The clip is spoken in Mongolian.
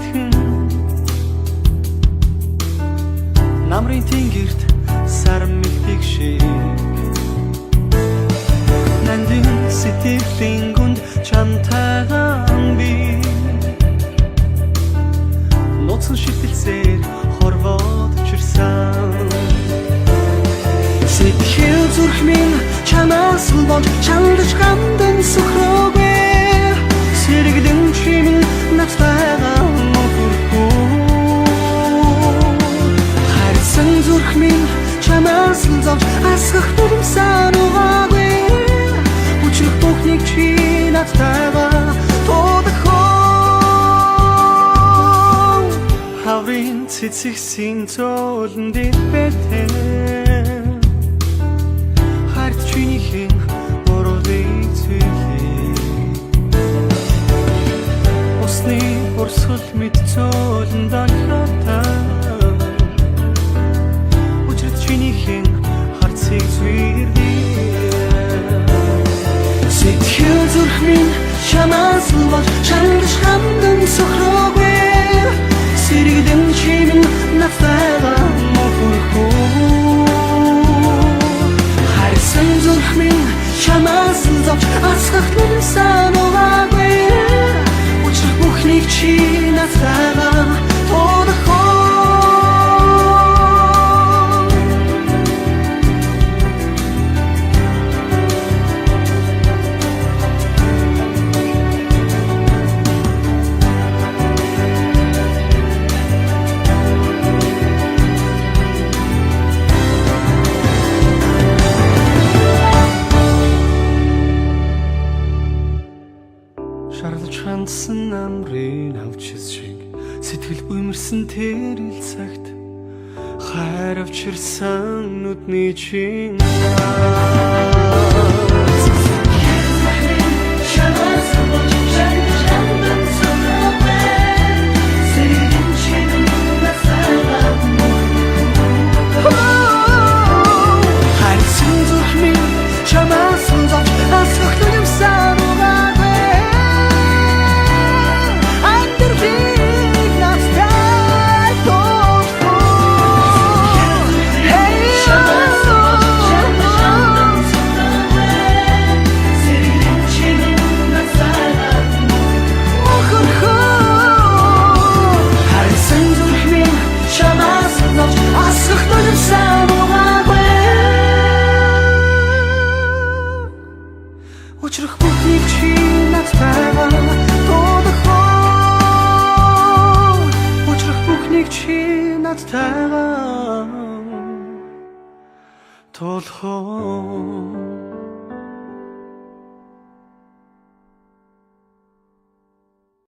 бэлтгэн намрын тэнгэрт сар мэлдэг шиг нандин сэтгэлийн гүнд чамтайгаан би нууцсан шитэлсээр хорвоод чирсэн сэтгэл зүрх минь чамаас болж чандаж гамдан сөхрөөгүй сэрэгдэн чимэн надтайгаа мөхөрхөө харсан зүрх минь чамаас зовж асгах дүрмсэн угаагүй учрах бүхнийг чи надтайгаа тодорхой хаврын цэцэгсийн зөөлөн дээр бэтэн харт чинийхэн уралыг зүйхий усны урсгал мэд зөөлөн дагхатаа учрах чинийхэн харцыг зүйрдээ сэтгэл зүрх минь чамаас болж чандаж хамдан сөхрөөгүй сэрэгдэн чимэн надтайгаа мөхөрхөө харсан зүрх минь чамаас зовж асгах дүрмсэн угаагүй учрах бүхнийг чи надтайгаа тодорхой шарлаж хандсан намрын авчис шиг сэтгэл буймарсан тэрэл цагт хайр авчирсан нүдний чин харсан зүрх минь чамаас зовж асгах дүрмсэн учрах бүхнийг чи надтайгаа тодорхой учрах бүхнийг чи надтайгаа тодорхой